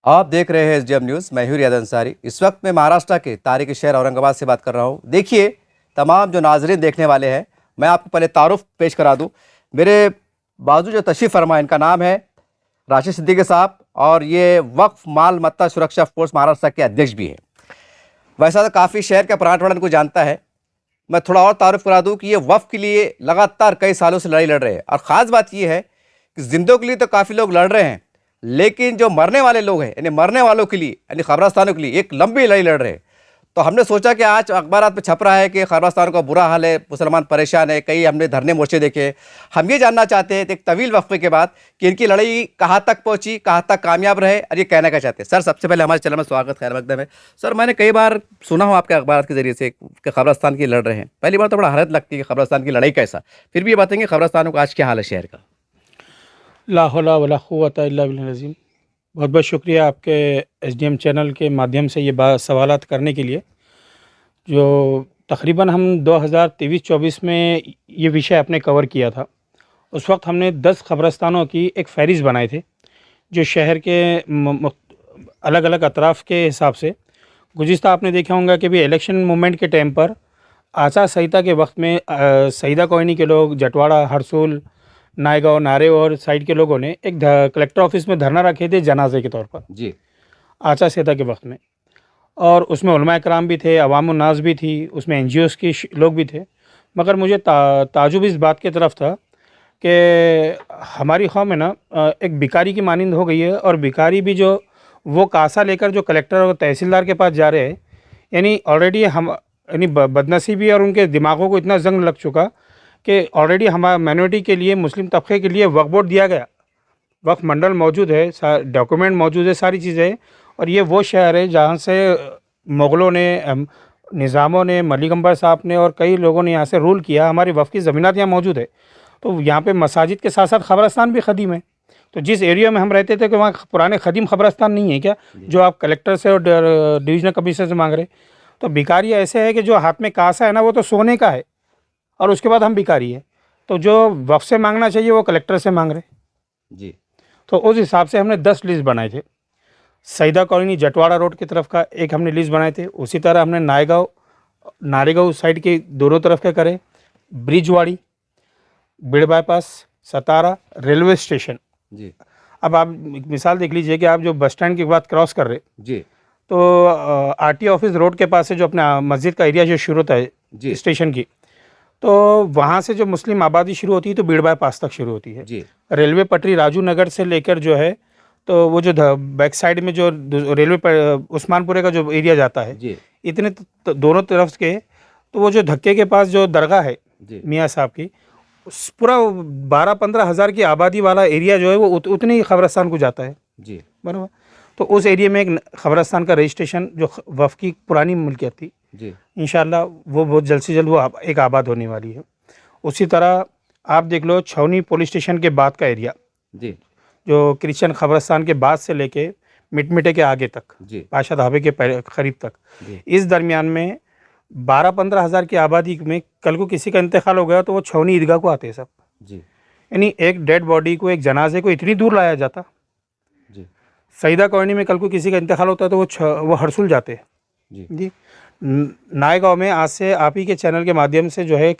आप देख रहे हैं एसडीएम न्यूज़। मैं हूं रियाद अंसारी। इस वक्त मैं महाराष्ट्र के तारीखी शहर औरंगाबाद से बात कर रहा हूं। देखिए, तमाम जो नाजरीन देखने वाले हैं, मैं आपको पहले तारुफ पेश करा दूं। मेरे बाजू जो तशरीफ़ फरमा, इनका नाम है राशिद सिद्दीकी साहब, और ये वक्फ माल मत्ता सुरक्षा फोर्स महाराष्ट्र के अध्यक्ष भी हैं। वैसा तो काफ़ी शहर का प्रांत इनको जानता है। मैं थोड़ा और तारुफ करा दूँ कि ये वक्फ के लिए लगातार कई सालों से लड़ाई लड़ रहे हैं, और ख़ास बात यह है कि जिंदों के लिए तो काफ़ी लोग लड़ रहे हैं, लेकिन जो मरने वाले लोग हैं, यानी मरने वालों के लिए, यानी खबरस्तानों के लिए एक लंबी लड़ाई लड़ रहे हैं। तो हमने सोचा कि आज अखबारात में छप रहा है कि खबरस्तान का बुरा हाल है, मुसलमान परेशान है, कई हमने धरने मोर्चे देखे। हम ये जानना चाहते हैं एक तवील वक्फे के बाद कि इनकी लड़ाई कहाँ तक पहुँची, कहाँ तक कामयाब रहे, और ये कहना क्या चाहते हैं। सर, सबसे पहले हमारे चैनल में स्वागत, खैर मकदम है। सर, मैंने कई बार सुना हूँ आपके अखबार के जरिए से कि खबरस्तान की लड़ रहे हैं। पहली बार तो बड़ा हैरत लगती है कि खबरस्तान की लड़ाई कैसा। फिर भी ये बताएंगे खबरस्तानों का आज क्या हाल है शहर का। ला हौला वला कुव्वता इल्ला बिल्लाहिल अज़ीम। बहुत बहुत शुक्रिया आपके एसडीएम चैनल के माध्यम से ये सवालात करने के लिए। जो तकरीबन हम 2023-24 में ये विषय आपने कवर किया था। उस वक्त हमने 10 कब्रस्तानों की एक फ़हरिस्त बनाए थे, जो शहर के अलग अलग अतराफ़ के हिसाब से। गुज़िस्ता आपने देखा होगा कि भी इलेक्शन मूवमेंट के टाइम पर आचार संहिता के वक्त में सईदा कॉलोनी के लोग, जटवाड़ा, हरसूल, नायगांव, नारे और साइड के लोगों ने एक कलेक्टर ऑफिस में धरना रखे थे जनाजे के तौर पर जी, आचार संहिता के वक्त में। और उसमें उलमा कराम भी थे, अवाम नाज भी थी, उसमें NGOs के लोग भी थे। मगर मुझे ताजुब इस बात की तरफ था कि हमारी कौम में ना एक भिखारी की मानिंद हो गई है, और भिखारी भी जो वो कासा लेकर जो कलेक्टर और तहसीलदार के पास जा रहे हैं, यानी ऑलरेडी हम यानी बदनसीबी और उनके दिमागों को इतना जंग लग चुका कि ऑलरेडी हमारे माइनॉरिटी के लिए, मुस्लिम तबके के लिए वक्फ बोर्ड दिया गया, वक्फ मंडल मौजूद है, डॉक्यूमेंट मौजूद है, सारी चीज़ें। और ये वो शहर है जहाँ से मुग़लों ने, निज़ामों ने, मलिक अंबर साहब ने और कई लोगों ने यहाँ से रूल किया। हमारी वक्फ की ज़मीनात यहाँ मौजूद है। तो यहाँ पे मसाजिद के साथ साथ ख़बरस्तान भी ख़दीम है। तो जिस एरिया में हम रहते थे कि वहाँ पुराने ख़दीम ख़बरस्तान नहीं है क्या, जो आप कलेक्टर से और डिवीज़नल कमिश्नर से मांग रहे। तो भिखारी ऐसे है कि जो हाथ में कासा है ना, वो तो सोने का है, और उसके बाद हम भिखारी है। तो जो वक्फ से मांगना चाहिए वो कलेक्टर से मांग रहे जी। तो उस हिसाब से हमने 10 लिस्ट बनाए थे। सईदा कॉलोनी जटवाड़ा रोड की तरफ का एक हमने लिस्ट बनाए थे। उसी तरह हमने नारेगांव साइड के दोनों तरफ के करे, ब्रिजवाड़ी, बिड़ बाईपास, सतारा, रेलवे स्टेशन। जी। अब आप एक मिसाल देख लीजिए कि आप जो बस स्टैंड के बाद क्रॉस कर रहे जी। तो RT ऑफिस रोड के पास से जो अपना मस्जिद का एरिया जो शुरू होता है स्टेशन की, तो वहाँ से जो मुस्लिम आबादी शुरू होती है तो बीड़ बाईपास तक शुरू होती है। जी। रेलवे पटरी राजू नगर से लेकर जो है, तो वो जो बैक साइड में जो रेलवे उस्मानपुरे का जो एरिया जाता है जी। इतने दोनों तरफ के, तो वो जो धक्के के पास जो दरगाह है मियाँ साहब की, पूरा 12-15 हज़ार की आबादी वाला एरिया जो है वो उतने ही खबरस्तान को जाता है। जी। बराबर। तो उस एरिया में एक खबरस्तान का रजिस्ट्रेशन जो वफ़ की पुरानी मिल्कियत थी, जी, इंशाअल्लाह वो बहुत जल्द से जल्द वो एक आबाद होने वाली है। उसी तरह आप देख लो छावनी पुलिस स्टेशन के बाद का एरिया, जी, जो क्रिश्चियन खबरस्तान के बाद से लेके मिटमिटे के आगे तक, जी, पाशा ढाबे के करीब तक, इस दरमियान में 12-15 हज़ार की आबादी में कल को किसी का इंतकाल हो गया तो वो छावनी ईदगाह को आते हैं सब। जी। यानी एक डेड बॉडी को, एक जनाजे को इतनी दूर लाया जाता। जी। सईदा कॉलोनी में कल को किसी का इंतकाल होता है तो वो हरसुल जाते हैं। जी। जी। नायगांव में आज से आप ही के चैनल के माध्यम से जो है एक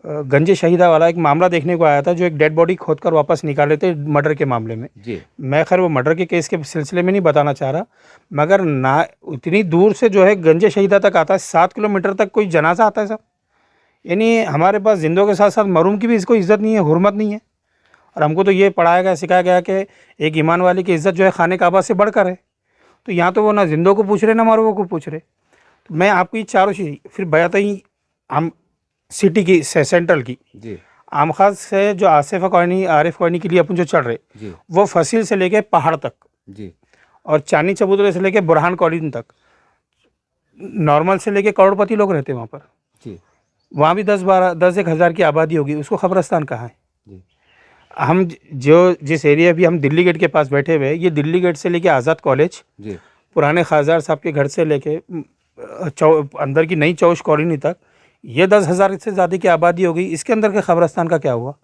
गंजे शहीदा वाला एक मामला देखने को आया था, जो एक डेड बॉडी खोदकर वापस निकाले थे मर्डर के मामले में। जी। मैं खैर वो मर्डर के केस के सिलसिले में नहीं बताना चाह रहा, मगर ना इतनी दूर से जो है गंजे शहीदा तक आता है, 7 किलोमीटर तक कोई जनाजा आता है सब। यानी हमारे पास जिंदों के साथ साथ मरूम की भी इसको इज़्ज़त नहीं है, हुर्मत नहीं है। और हमको तो ये पढ़ाया गया, सिखाया गया कि एक ईमान वाले की इज़्ज़त जो है खाने काबा से बढ़कर है। तो यहाँ तो वो ना जिंदों को पूछ रहे ना मरूमों को पूछ रहे। तो मैं आपकी चारों चीज़ फिर बयाता ही हम सिटी की सेंट्रल की जी। आम खास से जो आसिफा कॉलोनी, आरिफ कॉलोनी के लिए अपन जो चढ़ रहे, वो फसील से लेके पहाड़ तक जी, और चांदी चबूतरे से लेके बुरहान कॉलोनी तक, नॉर्मल से लेके करोड़पति लोग रहते हैं वहाँ पर जी। वहाँ भी 10-1 हज़ार की आबादी होगी, उसको खबरस्तान कहाँ है। जी। हम जिस एरिया भी हम दिल्ली गेट के पास बैठे हुए, ये दिल्ली गेट से लेके आज़ाद कॉलेज, पुराने खासदार साहब के घर से लेके अंदर की नई चौश कॉलोनी तक, ये 10 हज़ार से ज़्यादा की आबादी हो गई। इसके अंदर के खबरस्तान का क्या हुआ?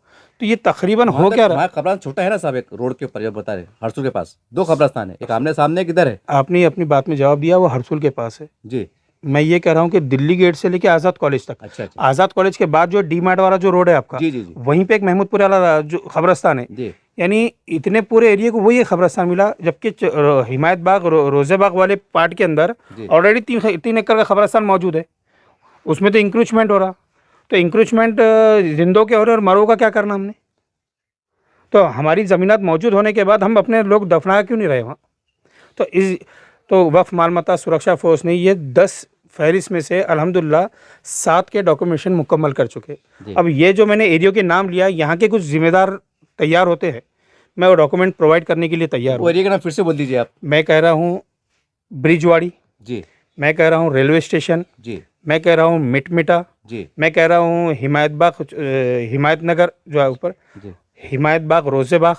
तो ये तकरीबन हो क्या रहा है? हमारा कब्रिस्तान छोटा है ना साहब, एक रोड के ऊपर जो बता रहे हरसुल के पास 2 कब्रिस्तान है, एक आमने सामने किधर है? आपने अपनी बात में जवाब दिया, वो हरसुल के पास है। जी। मैं ये कह रहा हूँ कि दिल्ली गेट से लेके आज़ाद कॉलेज तक, अच्छा अच्छा। आज़ाद कॉलेज के बाद जो डी मार्ट वाला जो रोड है आपका, जी जी जी वहीं पे एक महमूदपुर वाला जो कब्रिस्तान है, जी यानी इतने पूरे एरिया को वही एक कब्रिस्तान मिला। जबकि हिमायत बाग रोजे बाग वाले पार्ट के अंदर जी। ऑलरेडी 3 एकड़ का कब्रिस्तान मौजूद है, उसमें तो इंक्रोचमेंट हो रहा। तो इंक्रोचमेंट जिंदों के हो रहे और मरो का क्या करना हमने? तो हमारी ज़मीनात मौजूद होने के बाद हम अपने लोग दफना क्यों नहीं रहे वहाँ? तो वक्फ माल मता सुरक्षा फोर्स ने ये 10 फहरिस्त में से अल्हम्दुलिल्लाह 7 के डॉक्यूमेंटेशन मुकम्मल कर चुके। जी। अब ये जो मैंने एरियो के नाम लिया, यहाँ के कुछ जिम्मेदार तैयार होते हैं, मैं वो डॉक्यूमेंट प्रोवाइड करने के लिए तैयार वो हूँ। एरिया का नाम फिर से बोल दीजिए आप। मैं कह रहा हूँ ब्रिजवाड़ी, जी मैं कह रहा हूँ रेलवे स्टेशन, जी मैं कह रहा हूँ मिटमिटा, जी मैं कह रहा हूँ हिमायत बाग, हिमायत नगर जो है ऊपर, जी हिमायत बाग, रोजे बाग,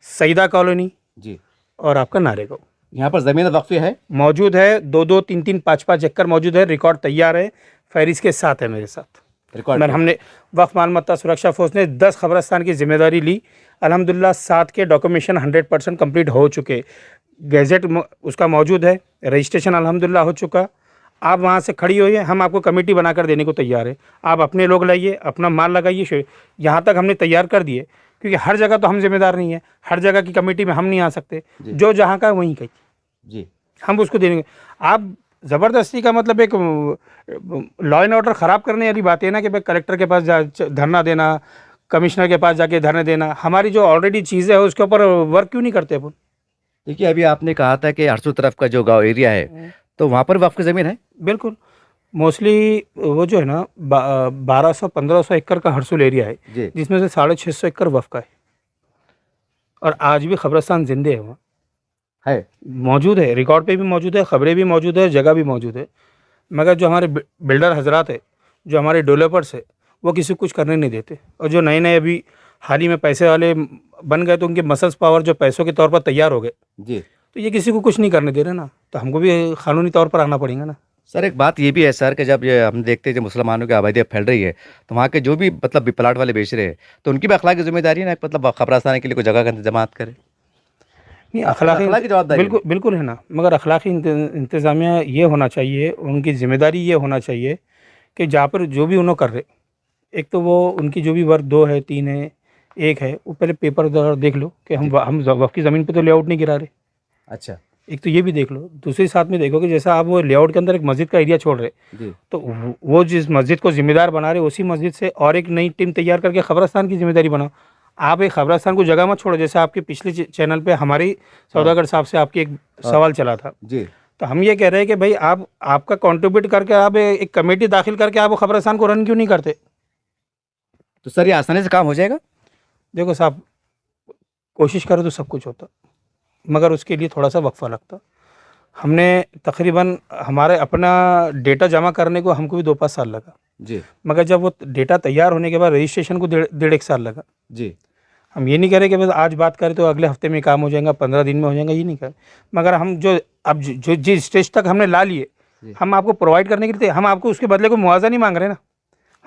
सईदा कॉलोनी जी। और आपका नारेगांव यहाँ पर ज़मीन वक्फी है? मौजूद है। 2-2, 3-3, 5-5 एकड़ मौजूद है। रिकॉर्ड तैयार है, फहरिस्त के साथ है मेरे साथ। रिकॉर्ड हमने वक्फ माल मत्ता सुरक्षा फोर्स ने 10 कब्रिस्तान की जिम्मेदारी ली। अल्हम्दुलिल्लाह 7 के डॉक्यूमेंटेशन 100% कंप्लीट हो चुके। गैजेट उसका मौजूद है, रजिस्ट्रेशन अल्हम्दुलिल्लाह हो चुका। आप वहाँ से खड़ी होइए, हम आपको कमेटी बनाकर देने को तैयार है। आप अपने लोग लाइए, अपना माल लगाइए। यहाँ तक हमने तैयार कर दिए, क्योंकि हर जगह तो हम जिम्मेदार नहीं है, हर जगह की कमेटी में हम नहीं आ सकते। जो जहाँ का वहीं कहीं जी हम उसको देंगे। आप ज़बरदस्ती का मतलब एक लॉ एंड ऑर्डर ख़राब करने वाली बात है ना, कि भाई कलेक्टर के पास धरना देना, कमिश्नर के पास जाके धरने देना। हमारी जो ऑलरेडी चीज़ें है उसके ऊपर वर्क क्यों नहीं करते अपन? देखिए, अभी आपने कहा था कि हरसू तरफ का जो गांव एरिया है, तो वहाँ पर वक्फ की ज़मीन है? बिल्कुल। मोस्टली वो जो है ना 1200-1500 एकड़ का हरसुल एरिया है, जी जिसमें से 650 एकड़ वक्फ का है। और आज भी कब्रिस्तान जिंदे है, वहाँ है। मौजूद है, रिकॉर्ड पे भी मौजूद है, खबरें भी मौजूद है, जगह भी मौजूद है। मगर जो हमारे बिल्डर हजरात है, जो हमारे डेवलपर्स है, वो किसी को कुछ करने नहीं देते। और जो नए नए अभी हाल ही में पैसे वाले बन गए, तो उनके मसल्स पावर जो पैसों के तौर पर तैयार हो गए, जी। तो ये किसी को कुछ नहीं करने दे रहे ना। तो हमको भी कानूनी तौर पर आना पड़ेगा ना। सर, एक बात ये भी है सर कि जब ये हम देखते हैं जब मुसलमानों की आबादी फैल रही है, तो वहाँ के जो भी मतलब प्लाट वाले बेच रहे हैं, तो उनकी भी अखलाकी जिम्मेदारी है ना, मतलब कब्रिस्तान के लिए कोई जगह का इंतजाम करें। नहीं, अखलाकी जवाबदारी बिल्कुल बिल्कुल है ना। मगर अखलाकी इंतज़ामिया ये होना चाहिए, उनकी जिम्मेदारी ये होना चाहिए कि जहाँ पर जो भी उन्होंने कर रहे, एक तो वो उनकी जो भी वर्ग 2 है, 3 है, 1 है, वो पहले पेपर देख लो कि हम वक्फ की ज़मीन पे तो लेआउट नहीं गिरा रहे। अच्छा। एक तो ये भी देख लो। दूसरी साथ में देखो कि जैसा आप वो लेआउट के अंदर एक मस्जिद का एरिया छोड़ रहे, जी तो वो जिस मस्जिद को जिम्मेदार बना रहे, उसी मस्जिद से और एक नई टीम तैयार करके कब्रिस्तान की जिम्मेदारी बनाओ। आप एक कब्रिस्तान को जगह मत छोड़ो। जैसे आपके पिछले चैनल पे हमारी सौदागर साहब से आपकी एक सवाल चला था, जी। तो हम ये कह रहे हैं कि भाई आप आपका कंट्रीब्यूट करके आप एक कमेटी दाखिल करके आप वो कब्रिस्तान को रन क्यों नहीं करते? तो सर, ये आसानी से काम हो जाएगा? देखो साहब, कोशिश करो तो सब कुछ होता, मगर उसके लिए थोड़ा सा वक्फा लगता। हमने तकरीबन हमारे अपना डेटा जमा करने को हमको भी 2-5 साल लगा, जी मगर जब वो डेटा तैयार होने के बाद रजिस्ट्रेशन को 1.5 साल लगा। जी। हम ये नहीं कह रहे कि बस आज बात करें तो अगले हफ्ते में काम हो जाएगा, 15 दिन में हो जाएगा, ये नहीं करें। मगर हम जो अब जो जिस स्टेज तक हमने ला लिए, हम आपको प्रोवाइड करने के लिए, हम आपको उसके बदले को मुआवजा नहीं मांग रहे ना।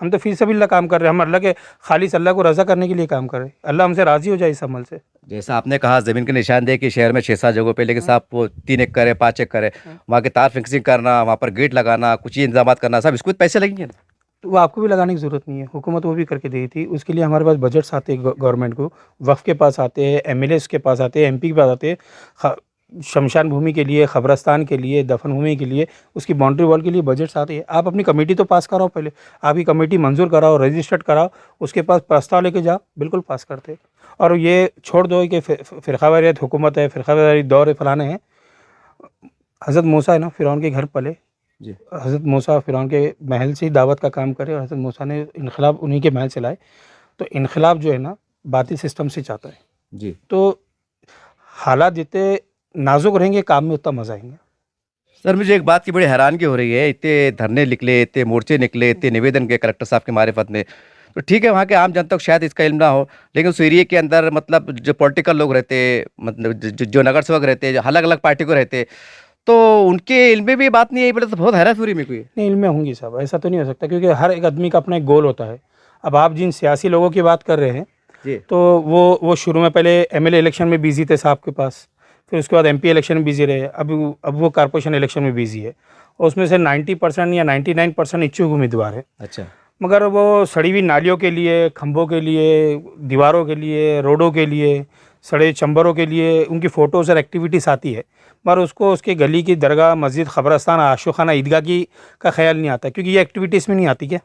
हम तो फी सबिल्लाह काम कर रहे हैं, हम अल्लाह के खालिस अल्लाह को रज़ा करने के लिए काम कर रहे हैं। अल्लाह हमसे राज़ी हो जाए इस अमल से। जैसा आपने कहा ज़मीन के निशानदेही कि शहर में 6-7 जगहों पे, लेकिन साहब वो 3 एकड़ है, 5 एकड़ है, वहाँ के तार फिक्सिंग करना, वहाँ पर गेट लगाना, कुछ ही इंतजाम करना, सब इसको पैसे लगेंगे ना? तो वो आपको भी लगाने की ज़रूरत नहीं है, हुकूमत वो भी करके दी थी। उसके लिए हमारे पास बजट्स आते हैं गवर्नमेंट को, वक्फ के पास आते हैं, एमएलएस के पास आते हैं, एमपी के पास आते हैं। शमशान भूमि के लिए, कब्रिस्तान के लिए, दफन भूमि के लिए, उसकी बाउंड्री वॉल के लिए बजट्स आते हैं। आप अपनी कमेटी तो पास कराओ, पहले आपकी कमेटी मंजूर कराओ, रजिस्टर्ड कराओ, उसके पास प्रस्ताव लेके जाओ, बिल्कुल पास करते। और ये छोड़ दो कि फ़िरक़ावारियत हुकूमत है, फ़िरक़ावारी दौर है, फलाने हैं। हज़रत मूसा है ना, फ़िरौन के घर पले जी। हज़रत मूसा फ़िरौन के महल से ही दावत का काम करे, और हज़रत मूसा ने इनक़लाब उन्हीं के महल से लाए। तो इनक़लाब जो है ना बातिल सिस्टम से चाहता है जी। तो हालात जितने नाजुक रहेंगे, काम में उतना मज़ा आएंगे। सर, मुझे एक बात की बड़ी हैरानगी हो रही है, इतने धरने निकले, इतने मोर्चे निकले, इतने निवेदन के कलेक्टर साहब के मारिफत में, तो ठीक है वहाँ के आम जनता को शायद इसका इल्म ना हो, लेकिन उस एरिया के अंदर मतलब जो पॉलिटिकल लोग रहते, मतलब जो नगर सेवक रहते, जो अलग अलग पार्टी को रहते, तो उनके इल्म में भी ये बात नहीं आई। तो बहुत हैरान हो रही मेरे को ये। नहीं, इल्म में होंगी साहब, ऐसा तो नहीं हो सकता, क्योंकि हर एक आदमी का अपना एक गोल होता है। अब आप जिन सियासी लोगों की बात कर रहे हैं, जी तो वो शुरू में पहले एमएलए इलेक्शन में बिजी थे साहब के पास, फिर उसके बाद एमपी इलेक्शन में बिजी रहे, अब वो कॉर्पोरेशन इलेक्शन में बिजी है। और उसमें से 90% या 99% इच्छुक उम्मीदवार है, अच्छा मगर वो सड़ी हुई नालियों के लिए, खंभों के लिए, दीवारों के लिए, रोडों के लिए, सड़े चंबरों के लिए उनकी फ़ोटोज़ और एक्टिविटीज़ आती है, मगर उसको उसके गली की दरगाह, मस्जिद, ख़बरस्तान, आशूखाना, ईदगाह की का ख्याल नहीं आता, क्योंकि ये एक्टिविटीज़ में नहीं आती क्या।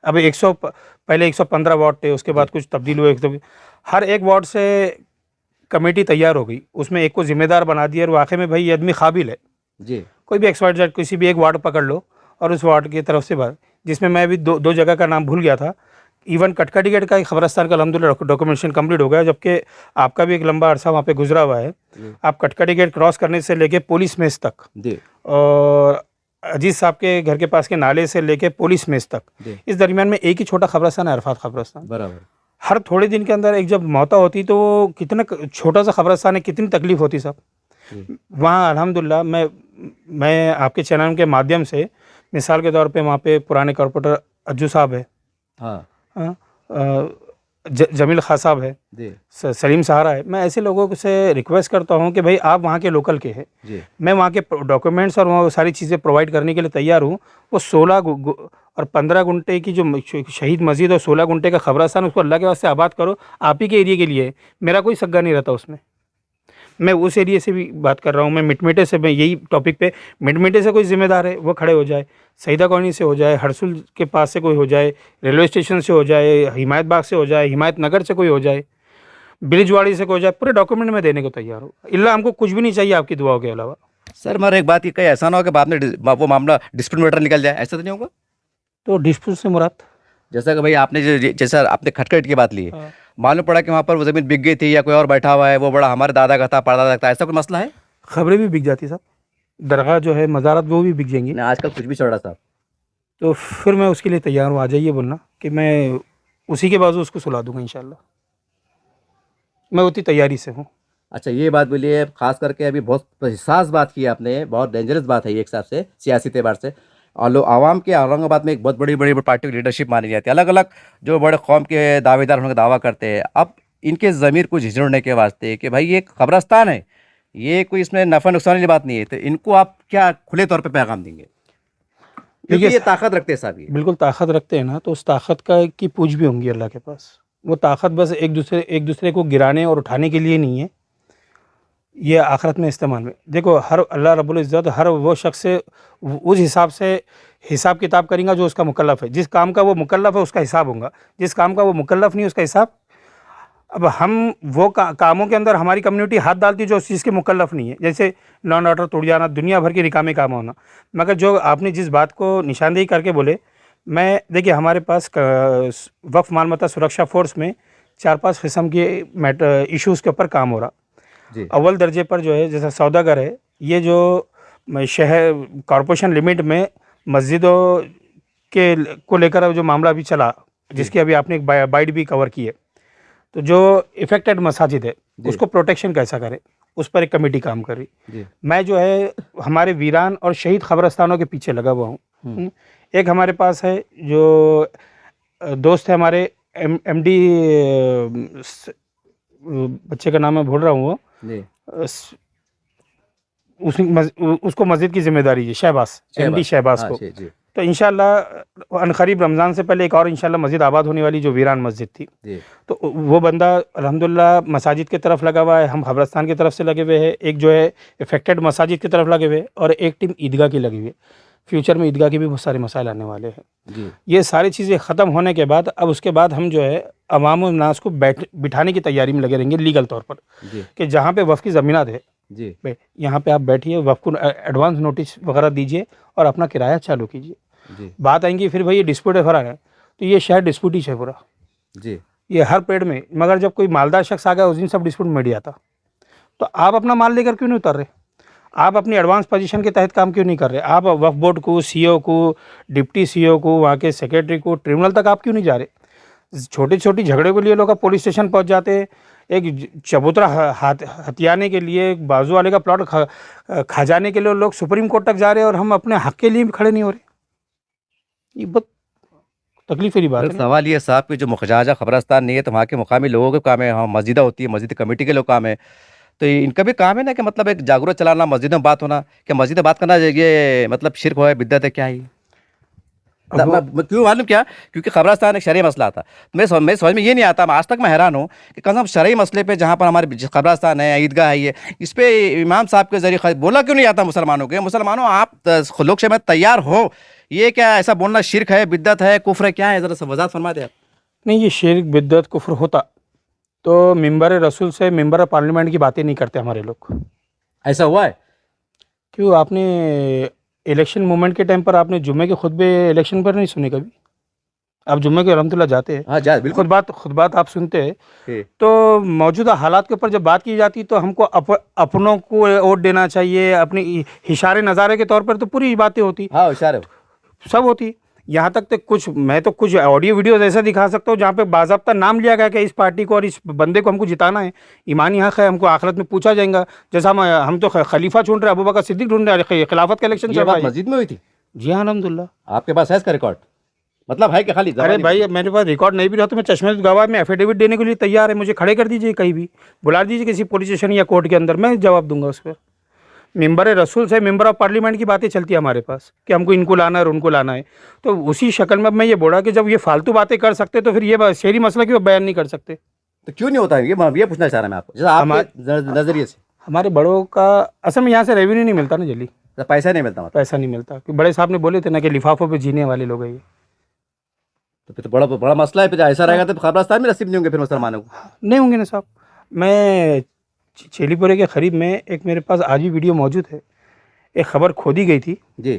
अब 100 पहले 115 वार्ड थे, उसके बाद कुछ तब्दील हुए, हर एक वार्ड से कमेटी तैयार हो गई, उसमें एक को जिम्मेदार बना दिया और वाकई में भाई ये आदमी काबिल है। जी कोई भी XYZ किसी भी एक वार्ड पकड़ लो और उस वार्ड की तरफ से बात, जिसमें मैं भी दो जगह का नाम भूल गया था। इवन कटकटी गेट का एक खबरस्तान का अल्हम्दुलिल्लाह डॉक्यूमेंटेशन कंप्लीट हो गया, जबकि आपका भी एक लंबा अरसा वहाँ पे गुजरा हुआ है। आप कटकटी गेट क्रॉस करने से लेके पुलिस मेस तक, जी और अजीज साहब के घर के पास के नाले से लेके पुलिस मेस तक, जी इस दरमियान में एक ही छोटा खबरस्तान है, अरफात खबरस्तान। बराबर। हर थोड़े दिन के अंदर एक जब मौता होती तो वो कितना छोटा सा खबरस्तान है, कितनी तकलीफ होती साहब। जी वहाँ अल्हम्दुलिल्लाह मैं आपके चैनल के माध्यम से मिसाल के तौर पे वहाँ पे पुराने कॉर्पोरेटर अज्जू साहब है, हाँ हाँ, जमील खां साहब है, जी सलीम सहारा है। मैं ऐसे लोगों से रिक्वेस्ट करता हूँ कि भाई आप वहाँ के लोकल के हैं, जी मैं वहाँ के डॉक्यूमेंट्स और वहाँ सारी चीज़ें प्रोवाइड करने के लिए तैयार हूँ। वो 16 और 15 गुंटे की जो शहीद मस्जिद और 16 गुंटे का खबरस्तान, उसको अल्लाह के वास्ते आबाद करो, आप ही के एरिया के लिए है। मेरा कोई सग्गा नहीं रहता उसमें, मैं उस एरिया से भी बात कर रहा हूँ। मैं मिटमिटे से, मैं यही टॉपिक पे, मिटमिटे से कोई जिम्मेदार है वो खड़े हो जाए, सईदा कॉलोनी से हो जाए, हरसुल के पास से कोई हो जाए, रेलवे स्टेशन से हो जाए, हिमायत बाग से हो जाए, हिमायत नगर से कोई हो जाए, ब्रिजवाड़ी से कोई हो जाए, पूरे डॉक्यूमेंट में देने को तैयार हो। इल्ला हमको कुछ भी नहीं चाहिए आपकी दुआओं के अलावा। सर मगर एक बात, ये कहीं ऐसा ना हो कि बाद में वो मामला डिस्प्यूट मैटर निकल जाए, ऐसा तो नहीं होगा? तो डिस्प्यूट से मुराद, जैसा कि भाई आपने जैसा आपने खटखट की बात ली है, हाँ, मालूम पड़ा कि वहाँ पर वो ज़मीन बिक गई थी या कोई और बैठा हुआ है, वो बड़ा हमारे दादा का था, परदादा का था, ऐसा कोई मसला है? खबरें भी बिक जाती साहब, दरगाह जो है, मज़ारात, वो भी बिक जाएंगी। ना आजकल कुछ भी चल रहा था। तो फिर मैं उसके लिए तैयार हूँ, आ जाइए बोलना कि मैं उसी के बाजू उसको सुला दूंगा इंशाल्लाह, मैं उतनी तैयारी से हूँ। अच्छा ये बात बोलिए, खास करके अभी बहुत हिसास बात की आपने, बहुत डेंजरस बात है ये एक हिसाब से, सियासी एतबार से। और लोग आवाम के औरंगाबाद में एक बहुत बड़ी बड़ी पार्टी की लीडरशिप मानी जाती है, अलग अलग जो बड़े कौम के दावेदार होने का दावा करते हैं। अब इनके ज़मीर को झिझोड़ने के वास्ते कि भाई ये एक कब्रस्तान है, ये कोई इसमें नफ़ा नुकसान वाली बात नहीं है, तो इनको आप क्या खुले तौर पर पैगाम देंगे? क्योंकि ये ताकत रखते हैं साहब, ये बिल्कुल ताकत रखते हैं ना, तो उस ताकत का की पूछ भी होंगी अल्लाह के पास। वो ताकत बस एक दूसरे को गिराने और उठाने के लिए नहीं है, ये आखिरत में इस्तेमाल में। देखो, हर अल्लाह रब्बुल इज़्ज़त हर वो शख्स से उस हिसाब से हिसाब किताब करेंगे जो उसका मुकल्लफ़ है। जिस काम का वो मुकल्लफ़ है उसका हिसाब होगा, जिस काम का वो मुकल्लफ़ नहीं उसका हिसाब। अब हम वो कामों के अंदर हमारी कम्युनिटी हाथ डालती है जो उस चीज़ के मुकल्लफ़ नहीं है, जैसे लॉ एंड ऑर्डर तोड़ जाना, दुनिया भर के रिकामे काम होना। मगर जो आपने जिस बात को निशानदेही करके बोले, मैं देखिए हमारे पास वक्फ मालमत्ता सुरक्षा फोर्स में 4-5 किस्म के इश्यूज़ के ऊपर काम हो रहा। जी अव्वल दर्जे पर जो है, जैसा सौदागर है, ये जो शहर कॉरपोरेशन लिमिट में मस्जिदों के को लेकर अब जो मामला अभी चला, जिसकी अभी आपने एक बाइट भी कवर की है, तो जो इफेक्टेड मसाजिद है उसको प्रोटेक्शन कैसा करे, उस पर एक कमेटी काम कर रही। जी मैं जो है हमारे वीरान और शहीद खबरस्तानों के पीछे लगा हुआ हूँ। एक हमारे पास है जो दोस्त है हमारे, MD, बच्चे का नाम मैं भूल रहा हूँ, वो जी उसको मस्जिद की जिम्मेदारी है, शहबाज, MD शहबाज हाँ, को। जी जी तो इंशाल्लाह अनकरीब रमज़ान से पहले एक और इंशाल्लाह मस्जिद आबाद होने वाली, जो वीरान मस्जिद थी। जी तो वो बंदा अल्हम्दुलिल्लाह मसाजिद की तरफ लगा हुआ है, हम खबरस्तान की तरफ से लगे हुए हैं, एक जो है इफेक्टेड मसाजिद की तरफ लगे हुए, और एक टीम ईदगाह की लगी हुई है। फ्यूचर में ईदगाह के भी बहुत सारे मसाइल आने वाले हैं। जी ये सारी चीज़ें ख़त्म होने के बाद अब उसके बाद हम जो है अवाम और नास को बिठाने की तैयारी में लगे रहेंगे लीगल तौर पर, जी कि जहाँ पे वफ़ की ज़मीनात है, जी यहाँ पे आप बैठिए, वफ़ को एडवांस नोटिस वगैरह दीजिए और अपना किराया चालू कीजिए। जी बात आएंगी फिर भाई ये डिस्प्यूट है फरार है, तो ये शहर डिस्प्यूट ही है पूरा, जी ये हर पेड़ में। मगर जब कोई मालदार शख्स आ गया उस दिन सब डिस्प्यूट मिट जाता। तो आप अपना माल लेकर क्यों नहीं उतर रहे? आप अपनी एडवांस पोजीशन के तहत काम क्यों नहीं कर रहे? आप वक्फ बोर्ड को, CO को, डिप्टी CO को, वहाँ के सेक्रेटरी को, ट्रिब्यूनल तक आप क्यों नहीं जा रहे? छोटी छोटी झगड़े के लिए लोग पुलिस स्टेशन पहुँच जाते हैं, एक चबूतरा हथियाने के लिए, एक बाजू वाले का प्लॉट खा जाने के लिए लोग सुप्रीम कोर्ट तक जा रहे हैं, और हम अपने हक के लिए भी खड़े नहीं हो रहे। ये बहुत तकलीफ वाली बात है ना। सवाल ये है साहब कि जो मुखजाजा खबरस्तान नहीं है तो वहाँ के मुकामी लोगों के काम है, हाँ मस्जिदा होती है, मस्जिद कमेटी के लोग काम है, तो इनका भी काम है ना कि मतलब एक जागरूक चलाना, मस्जिद में बात होना, क्या मस्जिद में बात करना ये मतलब शिरक है, बिद्दत है, क्या है ये? अब वो क्यों मालूम क्या? क्योंकि खबरस्तान एक शरई मसला था। मैं समझ में ये नहीं आता, आज तक मैं हैरान हूँ कि कम से कम शरई मसले पे जहाँ पर हमारे खबरस्तान है, ईदगाह है, ये इस पे इमाम साहब के जरिए बोला क्यों नहीं आता मुसलमानों के? मुसलमानों आप लोग से मैं तैयार हो, ये क्या ऐसा बोलना शिरक है, बिद्दत है, कुफ्र है, क्या है? जरा वजाहत फरमा दे आप। नहीं, ये शिर्क बिद्दत कुफ्र होता तो मिंबर रसूल से मिंबर पार्लियामेंट की बातें नहीं करते हमारे लोग। ऐसा हुआ है? क्यों, आपने इलेक्शन मूवमेंट के टाइम पर आपने जुम्मे के खुतबे इलेक्शन पर नहीं सुने कभी? आप जुम्मे के अलहमदुलिल्लाह जाते हैं, हाँ जा बिल्कुल। खुद बात आप सुनते हैं। ठीक। तो मौजूदा हालात के ऊपर जब बात की जाती तो हमको अपनों को वोट देना चाहिए, अपनी इशारे नज़ारे के तौर पर तो पूरी बातें होती, हाँ इशारे। सब होती। यहाँ तक तो मैं तो कुछ ऑडियो वीडियोस ऐसा दिखा सकता हूँ जहाँ पे बाज़ाब्ता नाम लिया गया कि इस पार्टी को और इस बंदे को हमको जिताना है, ईमानी हक़ है, हमको आखिरत में पूछा जाएगा। जैसा हम तो खलीफा चुन रहे, अबू बकर सिद्दीक ढूंढ रहे, खिलाफत का इलेक्शन चल रहा है। मस्जिद में हुई थी? जी हाँ अल्हम्दुलिल्लाह। आपके पास है इसका रिकॉर्ड? मतलब है कि खाली अरे भाई, मेरे पास रिकॉर्ड नहीं भी रहा तो मैं चश्मे गवाह में एफिडेविट देने के लिए तैयार है। मुझे खड़े कर दीजिए, कहीं भी बुला दीजिए किसी पुलिस स्टेशन या कोर्ट के अंदर, मैं जवाब दूंगा उस पर। मेंबर रसूल से मेंबर ऑफ पार्लियामेंट की बातें चलती है हमारे पास कि हमको इनको लाना है और उनको लाना है। तो उसी शक्ल में मैं ये बोला कि जब ये फालतू बातें कर सकते तो फिर ये शहरी मसला क्यों बयान नहीं कर सकते? तो क्यों नहीं होता है ये पूछना चाह रहा मैं आपको, जैसा आपके नजरिए से। हमारे बड़ों का असल में यहाँ से रेवेन्यू नहीं मिलता ना जल्दी, तो पैसा नहीं मिलता मतलब? पैसा नहीं मिलता कि बड़े साहब ने बोले थे ना कि लिफाफों पे जीने वाले लोग हैं ये। तो फिर तो बड़ा बड़ा मसला है। फिर ऐसा रहेगा तो खबरस्तान में नसीब नहीं होंगे फिर मुसलमानों को। नहीं होंगे ना साहब। मैं चेलीपुरे के करीब में एक मेरे पास आज भी वीडियो मौजूद है, एक खबर खोदी गई थी जी।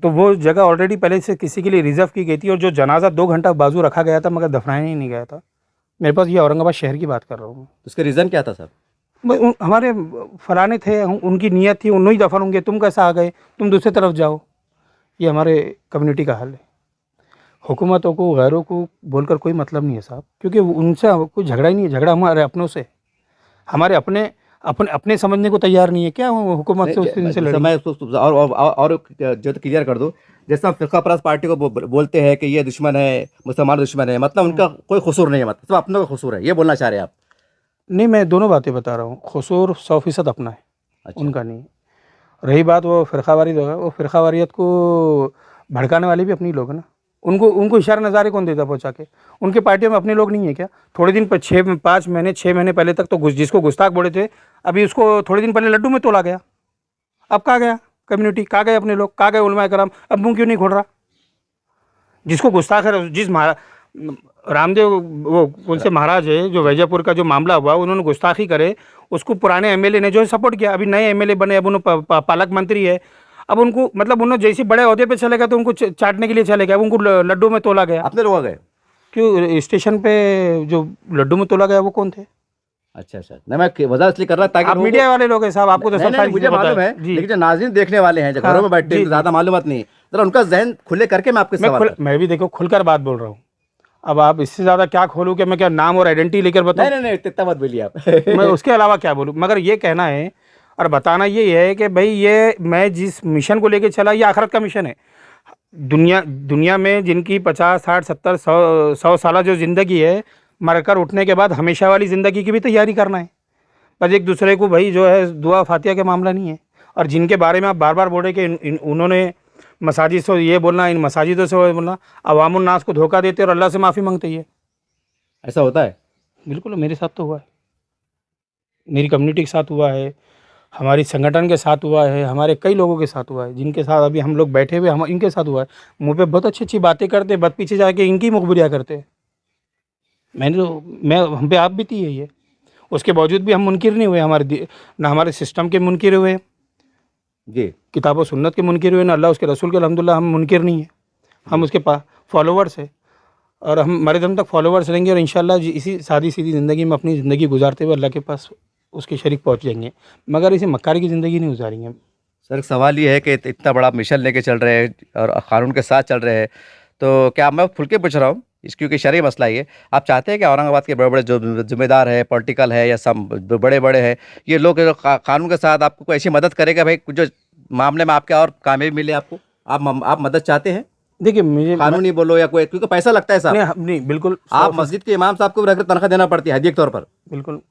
तो वो जगह ऑलरेडी पहले से किसी के लिए रिजर्व की गई थी और जो जनाजा 2 घंटा बाजू रखा गया था मगर दफनाया ही नहीं गया था। मेरे पास ये औरंगाबाद शहर की बात कर रहा हूँ। उसका रीज़न क्या था साहब? हमारे फलाने थे, उनकी नीयत थी, उन्हीं दफन होंगे, तुम कैसा आ गए, तुम दूसरी तरफ जाओ। ये हमारे कम्युनिटी का हाल है। हुकूमतों को, गैरों को बोलकर कोई मतलब नहीं है साहब, क्योंकि उनसे कोई झगड़ा ही नहीं है। झगड़ा हमारे अपनों से, हमारे अपने अपने समझने को तैयार नहीं है। क्या हुकूमत से उस दिन से लड़ेंगे? मैं और जो तो क्लियर कर दूं, जैसा फ़िरका परस्त पार्टी को बोलते हैं कि ये दुश्मन है, मुसलमान दुश्मन है, मतलब उनका कोई कसूर नहीं है, मतलब सब अपनों का कसूर है, ये बोलना चाह रहे हैं आप? नहीं, मैं दोनों बातें बता रहा हूँ। कसूर 100% अपना है। अच्छा। उनका नहीं। रही बात वो फ़िरकावारीत होगा, वो फ़िरकावारियत को भड़काने वाले भी अपने ही लोग हैं ना। उनको इशारा नज़ारे कौन देता पहुँचा के? उनके पार्टियों में अपने लोग नहीं है क्या? थोड़े दिन पर 6 महीने पहले तक तो जिसको गुस्ताख बोले थे, अभी उसको थोड़े दिन पहले लड्डू में तोला गया। अब कहाँ गया कम्युनिटी? कहाँ गए अपने लोग? कहाँ गए उलमाए कराम? अब मुँह क्यों नहीं खोल रहा? जिसको गुस्ताख है, जिस रामदेव वो कौन से महाराज है जो वैजापुर का जो मामला हुआ, उन्होंने गुस्ताखी करे, उसको पुराने एमएलए ने जो है सपोर्ट किया। अभी नए एमएलए बने, अब उन्होंने पालक मंत्री है। अब उनको मतलब उन्होंने जैसे बड़े ओहदे पे चले गए तो उनको चाटने के लिए चले गए। अब उनको लड्डू में तोला गया। अपने लोग गए? क्यों? स्टेशन पे जो लड्डू में तोला गया वो कौन थे? अच्छा अच्छा, नहीं मैं वजह इसलिए कर रहा ताकि आप मीडिया वाले लोग हैं साहब, आपको तो सब सारी मुझे चीज़ें मालूम है, जी। लेकिन जो नाज़रीन देखने वाले हैं, जो घरों में बैठे हैं, ज़्यादा मालूमात नहीं, जरा उनका जहन खुले करके मैं आपके सवाल मैं भी देखो खुलकर बात बोल रहा हूँ। अब आप इससे ज़्यादा क्या खोलूँ कि मैं क्या नाम और आइडेंटिटी लेकर बताऊँ? नहीं इतना मत बोलिए आप। मैं उसके अलावा क्या बोलूँ? मगर ये कहना है और बताना ये है कि भाई ये मैं जिस मिशन को लेके चला, ये आखिरत का मिशन है। दुनिया में जिनकी 50, 60, 70, 100 साल जो ज़िंदगी है, मरकर उठने के बाद हमेशा वाली ज़िंदगी की भी तैयारी करना है। बस एक दूसरे को भाई जो है दुआ फातिया का मामला नहीं है। और जिनके बारे में आप बार बार बोल रहे कि उन्होंने मसाजिद से ये बोलना, इन मसाजिदों से वो बोलना, अवामुन नास को धोखा देते और अल्लाह से माफ़ी मांगते ही है। ऐसा होता है? बिल्कुल, मेरे साथ तो हुआ है, मेरी कम्युनिटी के साथ हुआ है, हमारी संगठन के साथ हुआ है, हमारे कई लोगों के साथ हुआ है, जिनके साथ अभी हम लोग बैठे हुए, हम इनके साथ हुआ है। मुँह पे बहुत अच्छी अच्छी बातें करते, बद पीछे जाके इनकी मुखबिरियाँ करते। हम पे आप बीती है ये, उसके बावजूद भी हम मुनकिर नहीं हुए। ना हमारे सिस्टम के मुनकिर हुए जी, किताब और सुन्नत के मुनकिर हुए, ना अल्लाह उसके रसूल के। अल्हम्दुलिल्लाह हम मुनकिर नहीं है, हम उसके फॉलोवर्स है और हम मरे दम तक फॉलोवर्स रहेंगे। और इंशाल्लाह इसी सादी सीधी ज़िंदगी में अपनी ज़िंदगी गुजारते हुए अल्लाह के पास उसके शरीक पहुँच जाएंगे, मगर इसे मक्कारी की ज़िंदगी नहीं गुजारेंगे। सर सवाल ये है कि इतना बड़ा मिशन लेके चल रहे हैं और कानून के साथ चल रहे हैं, तो क्या मैं खुल के पूछ रहा हूँ इस, क्योंकि शरई मसला ये, आप चाहते हैं कि औरंगाबाद के बड़े बड़े जो जिम्मेदार है, पॉलिटिकल है या सब बड़े बड़े हैं, ये लोग कानून के साथ आपको कोई ऐसी मदद करेगा भाई जो मामले में आपके और कामयाबी मिले आपको? आप मदद चाहते हैं? देखिए मुझे कानूनी बोलो या कोई, क्योंकि पैसा लगता है साहब। नहीं बिल्कुल आप मस्जिद के इमाम साहब को भी रखकर तनख्वाह देना पड़ती है हदिया के तौर पर। बिल्कुल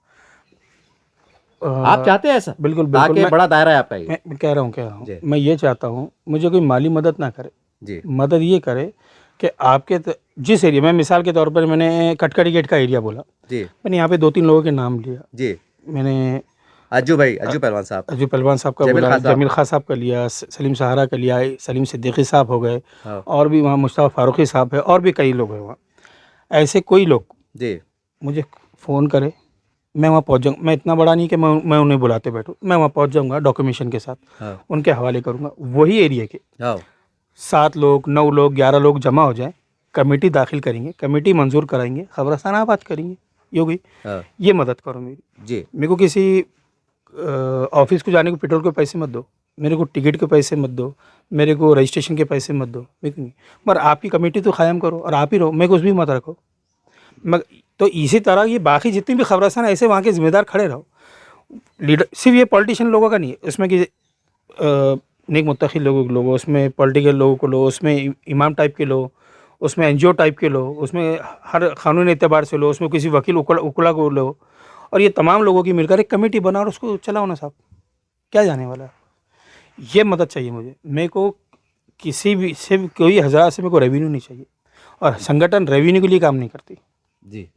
आप चाहते हैं ऐसा? बिल्कुल बिल्कुल ताकि बड़ा दायरा है आपका ये। मैं कह रहा जी। हूँ मैं ये चाहता हूँ मुझे कोई माली मदद ना करे, जी मदद ये करे कि आपके जिस एरिया में, मिसाल के तौर पर मैंने कटकड़ी गेट का एरिया बोला, जी मैंने यहाँ पे 2-3 लोगों के नाम लिया, जी। मैंने अज्जू भाई, अज्जू पहलवान साहब, अजू पहलवान साहब का जमील बोला, खान साहब। जमील खान साहब का लिया, सलीम सहारा का लिया, सलीम सिद्दीकी साहब हो गए, हाँ। और भी वहाँ मुश्ताफ़ा फारूकी साहब है, और भी कई लोग हैं वहाँ। ऐसे कोई लोग जी मुझे फ़ोन करे, मैं वहाँ पहुँच जाऊँगा। मैं इतना बड़ा नहीं कि मैं उन्हें बुलाते बैठूँ, मैं वहाँ पहुँच जाऊँगा डॉक्यूमेंटेशन के साथ, हाँ उनके हवाले करूँगा। वही एरिया के हाँ 7 लोग, 9 लोग, 11 लोग जमा हो जाएँ, कमेटी दाखिल करेंगे, कमेटी मंजूर कराएंगे, ख़बरस्तान आबाद करेंगे। ये होगी, हाँ ये मदद करो मेरी। जी मेरे को किसी ऑफिस को जाने को पेट्रोल के पैसे मत दो, मेरे को टिकट के पैसे मत दो, मेरे को रजिस्ट्रेशन के पैसे मत दो, मेरे को नहीं। पर आपकी कमेटी तो कायम करो और आप ही रहो, मेरे को उसमें मत रखो। तो इसी तरह ये बाकी जितनी भी खबरस्तान ऐसे वहाँ के ज़िम्मेदार खड़े रहो। लीडर सिर्फ ये पॉलिटिशियन लोगों का नहीं है, उसमें कि नेक मुत्तकी लोगों को लो, उसमें पॉलिटिकल लोगों को लो, उसमें इमाम टाइप के लो, उसमें एनजीओ टाइप के लो, उसमें हर कानूनी एतबार से लो, उसमें किसी वकील उकला को लो, और ये तमाम लोगों की मिलकर एक कमेटी बनाओ और उसको चलाओ ना साहब। क्या जाने वाला है? ये मदद चाहिए मुझे। मेरे को किसी भी से कोई हज़ार से मेरे को रेवेन्यू नहीं चाहिए, और संगठन रेवेन्यू के लिए काम नहीं करती। जी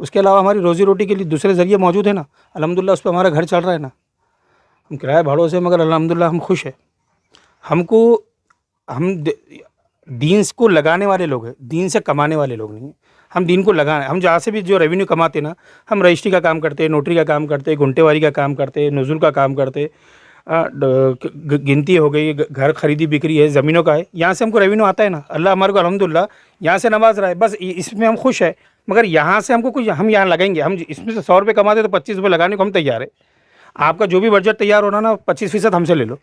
उसके अलावा हमारी रोज़ी रोटी के लिए दूसरे ज़रिए मौजूद है ना, अल्हम्दुलिल्लाह उस पर हमारा घर चल रहा है ना। हम किराए भाड़ों से, मगर अल्हम्दुलिल्लाह हम खुश हैं। हमको हम दीन को लगाने वाले लोग हैं, दीन से कमाने वाले लोग नहीं हैं। हम दीन को लगाना, हम जहाँ से भी जो रेवेन्यू कमाते ना, हम रजिस्ट्री का काम करते, नोटरी का काम करते, गुंटेवारी का काम करते, नज़ुल का काम करते, गिनती हो गई, घर खरीदी बिक्री है, ज़मीनों का है, यहाँ से हमको रेवेन्यू आता है ना। अल्लाह हमारे को अल्हम्दुलिल्लाह यहाँ से नवाज रहा है, बस इसमें हम खुश है। मगर यहाँ से हमको कुछ, हम यहाँ लगाएंगे, हम इसमें से 100 रुपये कमाते तो 25 रुपये लगाने को हम तैयार है। आपका जो भी बजट तैयार होना ना, 25% हमसे ले लो,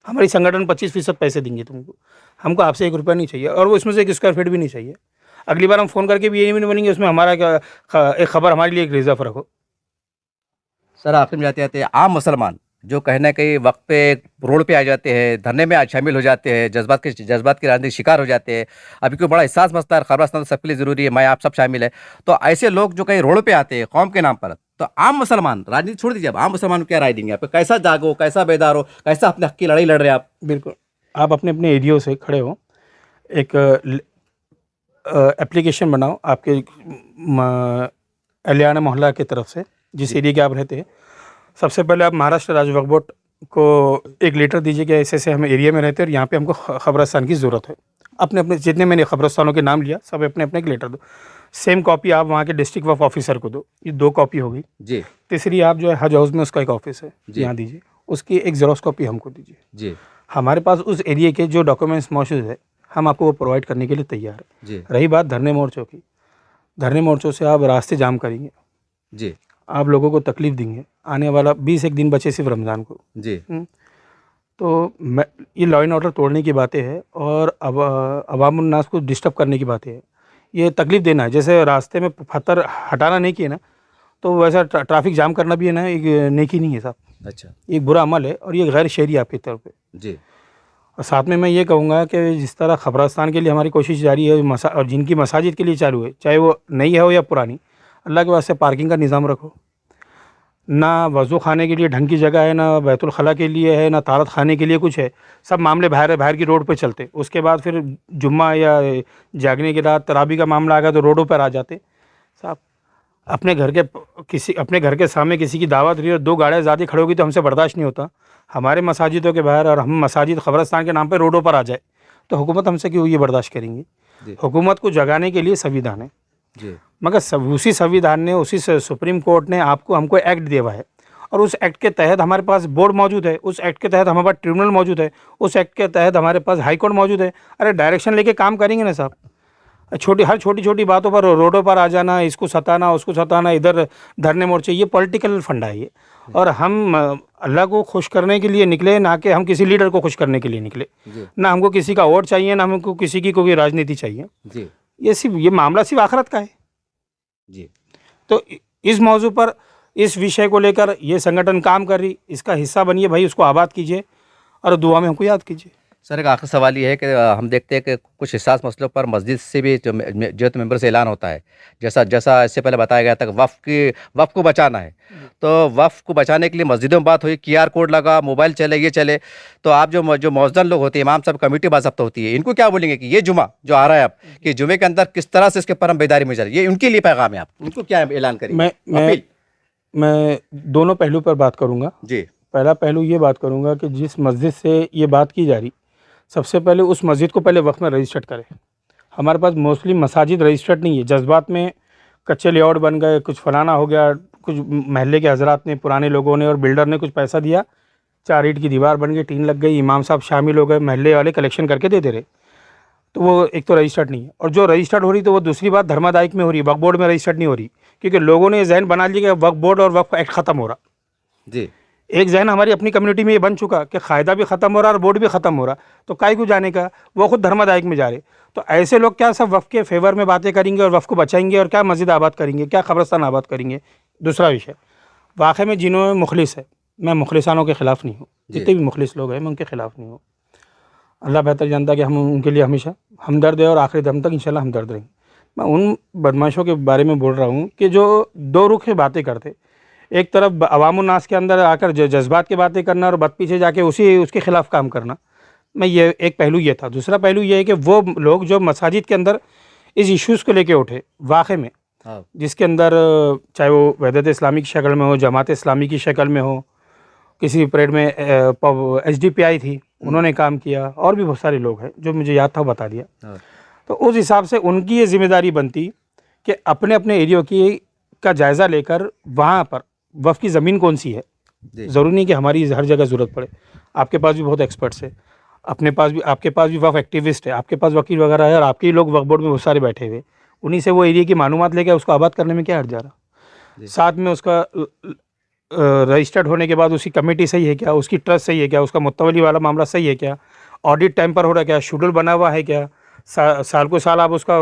हमारी संगठन 25% पैसे देंगे तुमको। हमको आपसे 1 रुपया नहीं चाहिए, और वो इसमें से 1 स्क्वायर फीट भी नहीं चाहिए। अगली बार हम फ़ोन करके भी ये नहीं बोलेंगे उसमें हमारा क्या, एक खबर हमारे लिए एक रिजर्व रखो। सर, आखिर में जाते जाते आम मुसलमान जो कहीं ना कहीं वक्त पे रोड पे आ जाते हैं, धरने में शामिल हो जाते हैं, जज्बात की राजनीति शिकार हो जाते हैं। अभी कोई बड़ा एहसास मसला है, खबरस्तान तो सबके लिए ज़रूरी है, मैं आप सब शामिल है। तो ऐसे लोग जो कहीं रोड पे आते हैं कौम के नाम पर, तो आम मुसलमान, राजनीति छोड़ दीजिए, अब आम मुसलमान को क्या राय देंगे आप? कैसा जागो, कैसा बेदार हो, कैसा अपने हक की लड़ाई लड़ रहे हैं आप? बिल्कुल, आप अपने अपने एरियो से खड़े हो, एक एप्लीकेशन बनाओ आपके अलियाना मोहल्ला की तरफ से, जिस एरिया के आप रहते हैं। सबसे पहले आप महाराष्ट्र राज्य वक्फ बोर्ड को एक लेटर दीजिए कि ऐसे ऐसे हम एरिया में रहते हैं और यहाँ पे हमको खबरस्तान की ज़रूरत है। अपने अपने जितने मैंने खबरस्तानों के नाम लिया, सब अपने अपने एक लेटर दो। सेम कॉपी आप वहाँ के डिस्ट्रिक्ट वक्फ ऑफिसर को दो। ये 2 कॉपी हो गई जी तीसरी आप जो है हज हाउस में उसका एक ऑफिस है, यहाँ दीजिए, उसकी एक ज़ेरॉक्स कॉपी हमको दीजिए। जी हमारे पास उस एरिया के जो डॉक्यूमेंट्स मौजूद है, हम आपको वो प्रोवाइड करने के लिए तैयार है। जी रही बात धरने मोर्चों की, धरने मोर्चों से आप रास्ते जाम करेंगे, जी आप लोगों को तकलीफ़ देंगे। आने वाला 20 एक दिन बचे सिर्फ रमज़ान को। जी तो मैं ये लॉ एंड ऑर्डर तोड़ने की बातें हैं और अवामुन्नास को डिस्टर्ब करने की बातें हैं, ये तकलीफ़ देना है। जैसे रास्ते में पत्थर हटाना नहीं किया ना, तो वैसा ट्रैफिक जाम करना भी है ना, एक नेकी नहीं है साहब, अच्छा एक बुरा अमल है और ये गैर शहरी आपकी तरफ पे। जी और साथ में मैं ये कहूँगा कि जिस तरह खबरस्तान के लिए हमारी कोशिश जारी है, और जिनकी मसाजिद के लिए चालू है, चाहे वो नई है हो या पुरानी, अल्लाह के वास्ते पार्किंग का निज़ाम रखो। ना वज़ू खाने के लिए ढंग की जगह है, ना बैतुल खला के लिए है, ना तारत खाने के लिए कुछ है। सब मामले बाहर की रोड पे चलते। उसके बाद फिर जुम्मा या जागने की रात तरावी का मामला आ गया तो रोडों पर आ जाते। साहब अपने घर के सामने किसी की दावत रही और 2 गाड़ियाँ ज़्यादा खड़ी होगी तो हमसे बर्दाश्त नहीं होता। हमारे मसाजिदों के बाहर, और हम मसाजिद खबरस्तान के नाम पर रोडों पर आ जाए तो हुकूमत हमसे क्यों ये बर्दाश्त करेंगी? हुकूमत को जगाने के लिए संविधान है जी मगर उसी संविधान ने, उसी सुप्रीम कोर्ट ने हमको एक्ट दिया हुआ है, और उस एक्ट के तहत हमारे पास बोर्ड मौजूद है, उस एक्ट के तहत हमारे पास ट्रिब्यूनल मौजूद है, उस एक्ट के तहत हमारे पास हाई कोर्ट मौजूद है। अरे डायरेक्शन लेके काम करेंगे ना साहब। हर छोटी छोटी बातों पर रोडों पर आ जाना, इसको सताना, उसको सताना, इधर धरने मोर्चे, ये पॉलिटिकल फंडा है ये। और हम अल्लाह को खुश करने के लिए निकले, ना कि हम किसी लीडर को खुश करने के लिए निकले। ना हमको किसी का वोट चाहिए, ना हमको किसी की कोई राजनीति चाहिए। ये मामला सिर्फ आखिरत का है जी। तो इस मौजू पर, इस विषय को लेकर ये संगठन काम कर रही, इसका हिस्सा बनिए भाई, उसको आबाद कीजिए और दुआ में हमको याद कीजिए। सर एक आखिरी सवाल ये है कि हम देखते हैं कि कुछ हिसास मसलों पर मस्जिद से भी जमात मेंबर से ऐलान होता है, जैसा जैसा इससे पहले बताया गया था कि वक्फ को बचाना है। तो वक्फ को बचाने के लिए मस्जिदों में बात हुई, QR कोड लगा, मोबाइल चले, ये चले। तो आप जो मौजूद लोग होते हैं, इमाम साहब कमेटी बाज़ाब्ता होती है, इनको क्या बोलेंगे कि ये जुमा जो आ रहा है अब, कि जुमे के अंदर किस तरह से इसके पर हम बेदारी में जा रहे हैं, ये उनके लिए पैगाम है, आप उनको क्या ऐलान करेंगे? मैं दोनों पहलू पर बात करूंगा जी। पहला पहलू ये बात करूंगा कि जिस मस्जिद से ये बात की जा रही, सबसे पहले उस मस्जिद को पहले वक्फ में रजिस्टर्ड करें। हमारे पास मोस्टली मसाजिद रजिस्टर्ड नहीं है, जज्बात में कच्चे लेआउट बन गए, कुछ फलाना हो गया, कुछ महल्ले के हजरात ने, पुराने लोगों ने और बिल्डर ने कुछ पैसा दिया, 4 ईंट की दीवार बन गई, टीन लग गई, इमाम साहब शामिल हो गए, महल्ले वाले कलेक्शन करके देते रहे, तो वो एक तो रजिस्टर्ड नहीं है। और जो रजिस्टर्ड हो रही तो वो दूसरी बात धर्मादायिक में हो रही है, वक्फ बोर्ड में रजिस्टर्ड नहीं हो रही, क्योंकि लोगों ने ये जहन बना लिया कि वक्फ बोर्ड और वक्फ एक्ट ख़त्म हो रहा। जी। एक जहन हमारी अपनी कम्युनिटी में ये बन चुका कि क़ायदा भी ख़त्म हो रहा और बोर्ड भी ख़त्म हो रहा, तो काय को जाने का, वो खुद धर्मादायिक में जा रहे। तो ऐसे लोग क्या सब वक्फ के फेवर में बातें करेंगे और वक्फ को बचाएंगे, और क्या मस्जिद आबाद करेंगे, क्या कब्रस्तान आबाद करेंगे। दूसरा विषय, वाक़ई में जिन्होंने मुखलिस है, मैं मुखलिसानों के ख़िलाफ़ नहीं हूँ, जितने भी मुखलिस लोग हैं मैं उनके ख़िलाफ़ नहीं हूँ। अल्लाह बेहतर जानता है कि हम उनके लिए हमेशा हमदर्द है और आखिरी दम तक इंशाल्लाह हमदर्द रहेंगे। मैं उन बदमाशों के बारे में बोल रहा हूँ कि जो दो रुख की बातें करते, एक तरफ अवामुन्नास के अंदर आकर जज्बात की बातें करना और बद पीछे जाके उसके ख़िलाफ़ काम करना, मैं ये एक पहलू ये था। दूसरा पहलू ये है कि वो लोग जो मसाजिद के अंदर इस इश्यूज़ को लेके उठे, वाक़ई में जिसके अंदर चाहे वो वहदत इस्लामी की शक्ल में हो, जमात इस्लामी की शक्ल में हो, किसी परेड में HDPI थी, उन्होंने काम किया, और भी बहुत सारे लोग हैं जो मुझे याद था बता दिया। तो उस हिसाब से उनकी ये जिम्मेदारी बनती कि अपने अपने एरिया का जायज़ा लेकर वहाँ पर वफ़ की ज़मीन कौन सी है, ज़रूरी नहीं कि हमारी हर जगह ज़रूरत पड़े। आपके पास भी बहुत एक्सपर्ट्स है, आपके पास भी वफ़ एक्टिविस्ट है, आपके पास वकील वगैरह है, और आपके ही लोग वक्फ बोर्ड में बहुत सारे बैठे हुए, उन्हीं से वो एरिया की मालूमात लेकर उसको आबाद करने में क्या हर्ज जा रहा। साथ में उसका रजिस्टर्ड होने के बाद उसकी कमेटी सही है क्या, उसकी ट्रस्ट सही है क्या, उसका मुत्तवली वाला मामला सही है क्या, ऑडिट टाइम पर हो रहा है क्या, शेड्यूल बना हुआ है क्या, साल को साल आप उसका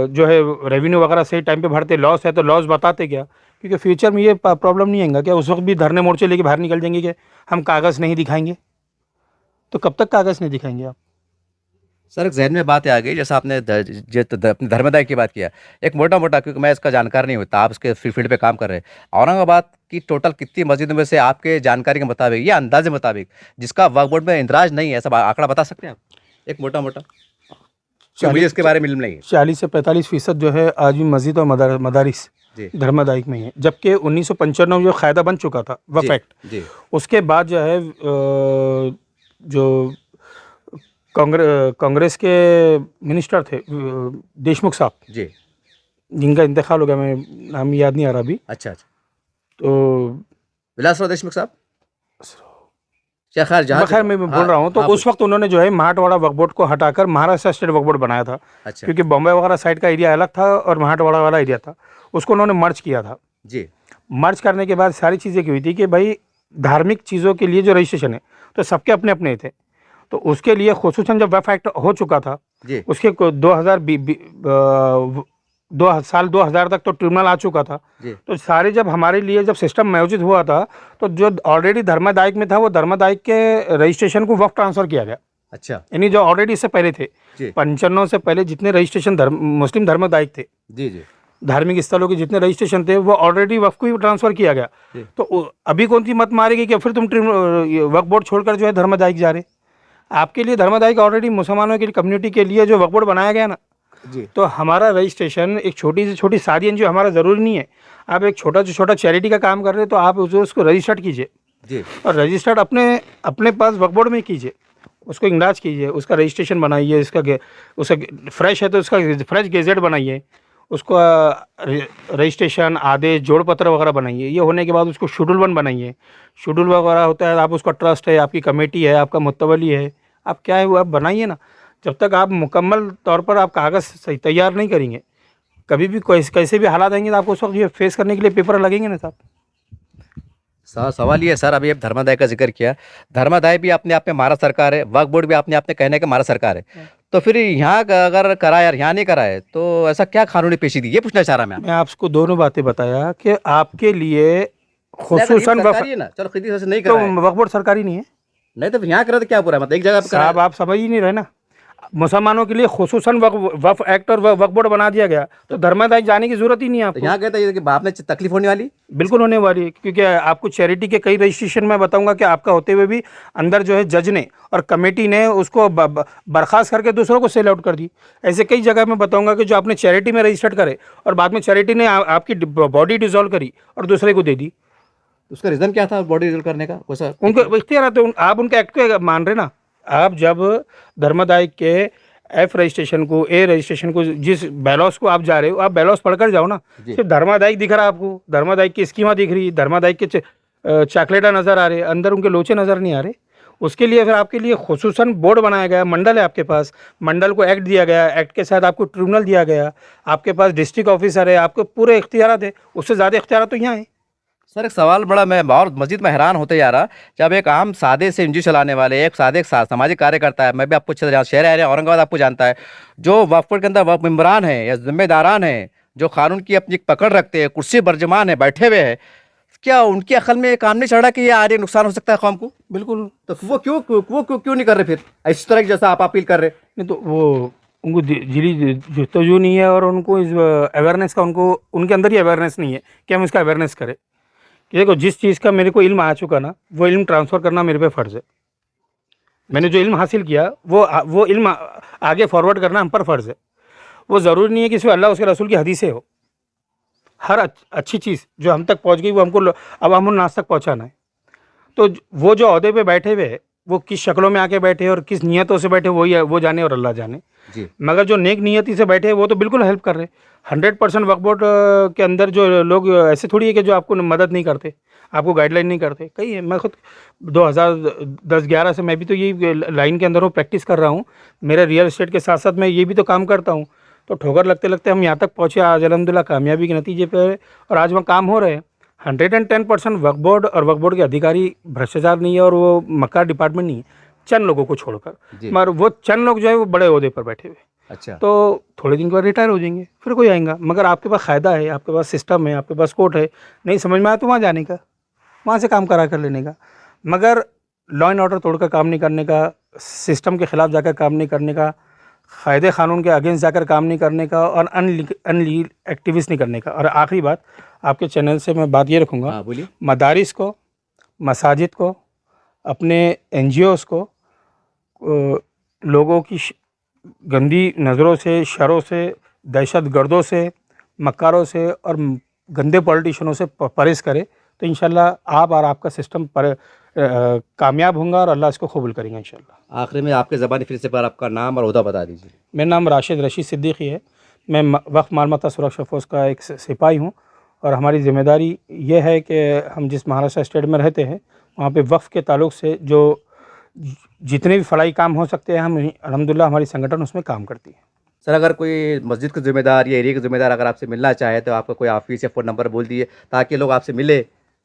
जो है रेवेन्यू वगैरह सही टाइम पे भरते, लॉस है तो लॉस बताते क्या, क्योंकि फ्यूचर में ये प्रॉब्लम नहीं आएगा क्या उस वक्त भी धरने मोर्चे लेके बाहर निकल जाएंगे कि हम कागज़ नहीं दिखाएंगे। तो कब तक कागज़ नहीं दिखाएंगे आप? सर एक जहन में बात आ गई, जैसा आपने अपने धर्मदाय की बात किया, एक मोटा मोटा, क्योंकि मैं इसका जानकार नहीं होता, आप इसके फील्ड पे काम कर रहे हैं, औरंगाबाद की टोटल कितनी मस्जिदों में से आपके जानकारी के मुताबिक या अंदाजे मुताबिक जिसका वक्फ बोर्ड में इंदराज नहीं है, ऐसा आंकड़ा बता सकते हैं आप, एक मोटा मोटा? मुझे इसके बारे में इल्म नहीं है। 40 से 45% जो है आज भी मस्जिद और मदारिस धर्मादायिक में है, जबकि 1995 जो कायदा बन चुका था वक्फ एक्ट, उसके बाद जो है जो कांग्रेस के मिनिस्टर थे देशमुख साहब जी, जिनका इंतकाल हो गया, मैं नाम याद नहीं आ रहा अभी। अच्छा, तो विलासराव देशमुख साहब, खैर मैं बोल रहा हूँ, तो उस वक्त उन्होंने जो है महाटवाड़ा वक्फ बोर्ड को हटाकर महाराष्ट्र स्टेट वक्फ बोर्ड बनाया था। अच्छा। क्योंकि बॉम्बे वगैरह साइड का एरिया अलग था और महाटवाड़ा वाला एरिया था, उसको उन्होंने मर्ज किया था जी। मर्ज करने के बाद सारी चीज़ें की हुई थी कि भाई धार्मिक चीज़ों के लिए जो रजिस्ट्रेशन है तो सबके अपने अपने थे, तो उसके लिए खुसूसन जब वक्फ एक्ट हो चुका था उसके 2000 तक तो ट्रिब्यूनल आ चुका था, तो सारे जब हमारे लिए जब सिस्टम मौजूद हुआ था तो जो ऑलरेडी धर्मादायिक में था वो धर्मादायिक के रजिस्ट्रेशन को वक्फ ट्रांसफ़र किया गया। अच्छा, यानी जो ऑलरेडी इससे पहले थे 95 से पहले जितने रजिस्ट्रेशन मुस्लिम धर्मादायिक थे जी जी, धार्मिक स्थलों के जितने रजिस्ट्रेशन थे वो ऑलरेडी वक्फ को ही ट्रांसफ़र किया गया। तो अभी कौन सी मत मारेगी कि फिर तुम वक्फ बोर्ड छोड़कर जो है धर्मादायिक जा रहे? आपके लिए धर्मादायिक ऑलरेडी मुसलमानों की कम्युनिटी के लिए जो वक्फ बोर्ड बनाया गया ना जी, तो हमारा रजिस्ट्रेशन एक छोटी से छोटी सारी एनजीओ हमारा ज़रूरी नहीं है, आप एक छोटा से छोटा चैरिटी का काम कर रहे हैं तो आप उसको रजिस्टर्ड कीजिए जी, और रजिस्टर्ड अपने पास वक्फ बोर्ड में कीजिए, उसको इंगराज कीजिए, उसका रजिस्ट्रेशन बनाइए, उसका फ्रेश है तो उसका फ्रेश गेजेट बनाइए, उसका रजिस्ट्रेशन आदेश जोड़ पत्र वगैरह बनाइए। ये होने के बाद उसको शेड्यूल 1 बनाइए, शेड्यूल वगैरह होता है, आप उसका ट्रस्ट है, आपकी कमेटी है, आपका मुत्तवली है, आप क्या है वो आप बनाइए ना। जब तक आप मुकम्मल तौर पर आप कागज़ सही तैयार नहीं करेंगे, कभी भी कैसे भी हालात आएंगे तो आपको उस वक्त ये फेस करने के लिए पेपर लगेंगे ना साहब। सवाल ये है सर, अभी अब धर्मादाय का जिक्र किया, धर्मादाय भी अपने आप में महाराष्ट्र सरकार है, वक्फ बोर्ड भी अपने आप में कहने का महाराष्ट्र सरकार है, तो फिर यहाँ अगर कराया और यहाँ नहीं कराए तो ऐसा क्या कानूनी पेचीदगी, ये पूछना चाह रहा मैं आपको दोनों बातें बताया कि आपके लिए खुसूसन चलो नहीं तो वक्फ बोर्ड सरकारी नहीं है नहीं तो फिर यहाँ करा तो क्या बुरा है, मतलब एक जगह पे करा साहब आप समझ ही नहीं रहे ना, मुसलमानों के लिए खुसूसन वक्फ एक्ट और वक्फ बोर्ड बना दिया गया, तो धर्मादाय जाने की जरूरत ही नहीं है तो आपको। यहाँ कहता है कि बाप में तकलीफ होने वाली। बिल्कुल होने वाली है, क्योंकि आपको चैरिटी के कई रजिस्ट्रेशन में बताऊंगा कि आपका होते हुए भी अंदर जो है जज ने और कमेटी ने उसको बर्खास्त करके दूसरों को सेल आउट कर दी। ऐसे कई जगह मैं बताऊंगा कि जो आपने चैरिटी में रजिस्टर्ड करे और बाद में चैरिटी ने आपकी बॉडी डिसॉल्व करी और दूसरे को दे दी। उसका रीजन क्या था बॉडी रिजल्ट करने का? कोई सा उनको इख्तियार आते हैं, आप उनके एक्ट को मान रहे ना। आप जब धर्मदाय के एफ रजिस्ट्रेशन को, ए रजिस्ट्रेशन को, जिस बैलॉस को आप जा रहे हो, आप बैलॉस पढ़कर जाओ ना। सिर्फ धर्मादायिक दिख रहा है आपको, धर्मादायिक की स्कीमा दिख रही है, धर्मादायिक के चॉकलेटा नज़र आ रहे, अंदर उनके लोचे नज़र नहीं आ रहे। उसके लिए फिर आपके लिए खुसूसन बोर्ड बनाया गया, मंडल है आपके पास, मंडल को एक्ट दिया गया, एक्ट के साथ आपको ट्रिब्यूनल दिया गया, आपके पास डिस्ट्रिक्ट ऑफिसर है, आपको पूरे इख्तियार है। उससे ज़्यादा इख्तियार तो यहाँ है। सर एक सवाल बड़ा मैं और मस्जिद में हैरान होते जा रहा, जब एक आम सादे से एनजीओ चलाने वाले एक सादे सामाजिक कार्यकर्ता है, मैं भी आपको अच्छे शहर है औरंगाबाद आपको जानता है, जो वक्फ बोर्ड के अंदर वक्फ मेम्बरान हैं या जिम्मेदारान हैं, जो कानून की अपनी पकड़ रखते हैं, कुर्सी बर्जमान है, बैठे हुए हैं, क्या उनकी अकल में ये काम नहीं चढ़ा कि ये आगे नुकसान हो सकता है कौम को? बिल्कुल। तो वो क्यों नहीं कर रहे फिर इस तरह की जैसा आप अपील कर रहे? नहीं तो वो उनको जिली तो नहीं है, और उनको इस अवेयरनेस का, उनको उनके अंदर ही अवेयरनेस नहीं है कि हम इसका अवेयरनेस करें। कि देखो, जिस चीज़ का मेरे को इल्म आ चुका ना, वो इल्म ट्रांसफ़र करना मेरे पे फ़र्ज़ है। मैंने जो इल्म हासिल किया वो इल्म आगे फॉरवर्ड करना हम पर फ़र्ज़ है। वो ज़रूरी नहीं है कि सिर्फ अल्लाह उसके रसूल की हदीसें हो। हर अच्छी चीज़ जो हम तक पहुंच गई वो हमको अब हम नाज तक पहुंचाना है। तो वो जो ओहदे पे बैठे हुए हैं, वो किस शक्लों में आके बैठे और किस नियतों से बैठे, वो जाने और अल्लाह जाने जी। मगर जो नेक नियति से बैठे हैं वो तो बिल्कुल हेल्प कर रहे। 100% वक्फ बोर्ड के अंदर जो लोग ऐसे थोड़ी है कि जो आपको मदद नहीं करते, आपको गाइडलाइन नहीं करते। कई है, मैं खुद 2010-11 से मैं भी तो यही लाइन के अंदर हूँ, प्रैक्टिस कर रहा हूँ। मेरा रियल एस्टेट के साथ साथ मैं ये भी तो काम करता हूँ। तो ठोकर लगते लगते हम यहाँ तक पहुँचे, आज अलहमदिल्ला कामयाबी के नतीजे पर, और आज वहाँ काम हो रहे हैं। 110% वक्फ बोर्ड और वक्फ बोर्ड के अधिकारी भ्रष्टाचार नहीं है, और वो मक्कार डिपार्टमेंट नहीं है, चंद लोगों को छोड़कर। मगर वो चंद लोग जो है वो बड़े ओहदे पर बैठे हुए। अच्छा। तो थोड़े दिन के बाद रिटायर हो जाएंगे, फिर कोई आएगा। मगर आपके पास फ़ायदा है, आपके पास सिस्टम है, आपके पास कोर्ट है, नहीं समझ में आया तो वहाँ जाने का, वहाँ से काम करा कर लेने का। मगर लॉ एंड ऑर्डर तोड़कर काम नहीं करने का, सिस्टम के ख़िलाफ़ जाकर काम नहीं करने का, क़ायदे क़ानून के अगेंस्ट जाकर काम नहीं करने का, और अनलीगल एक्टिविस्ट नहीं करने का। और आखिरी बात, आपके चैनल से मैं बात ये रखूँगा, हाँ बोलिए। मदारिस को, मसाजिद को, अपने NGOs को लोगों की गंदी नज़रों से, शरों से, दहशत गर्दों से, मक्कारों से और गंदे पॉलिटिशियनों से परहेज़ करे, तो इंशाल्लाह आप और आपका सिस्टम पर कामयाब होगा और अल्लाह इसको कबूल करेंगे इंशाल्लाह। आखिर में आपके ज़बानी फिर से पर आपका नाम और ओहदा बता दीजिए। मेरा नाम रशीद सिद्दीकी है। मैं वक्फ मालमत्ता सुरक्षा फोर्स का एक सिपाही हूँ, और हमारी ज़िम्मेदारी ये है कि हम जिस महाराष्ट्र स्टेट में रहते हैं वहाँ पे वक्फ के ताल्लुक़ से जो जितने भी फलाई काम हो सकते हैं, हम अल्हम्दुलिल्लाह हमारी संगठन उसमें काम करती है। सर अगर कोई मस्जिद के ज़िम्मेदार या एरिया के ज़िम्मेदार अगर आपसे मिलना चाहे तो आपका कोई ऑफिस या फ़ोन नंबर बोल दीजिए ताकि लोग आपसे मिले,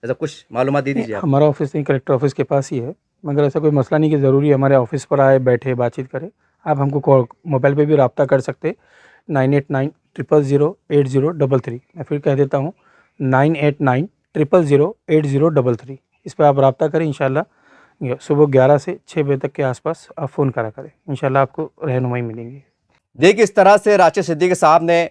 ऐसा कुछ मालूमात दे दीजिए आप। हमारा ऑफिस नहीं, कलेक्टर ऑफिस के पास ही है, मगर ऐसा कोई मसला नहीं कि ज़रूरी हमारे ऑफिस पर आए, बैठे, बातचीत करें। आप हमको मोबाइल पे भी रब्ता कर सकते, 9890008033। मैं फिर कह देता हूँ, 9890008033। इस पर आप रब्ता करें। इंशाल्लाह सुबह 11 से 6 बजे तक के आसपास आप फ़ोन करा करें, इंशाल्लाह आपको रहनुमाई मिलेंगी। देखिए इस तरह से राशिद सिद्दीकी साहब ने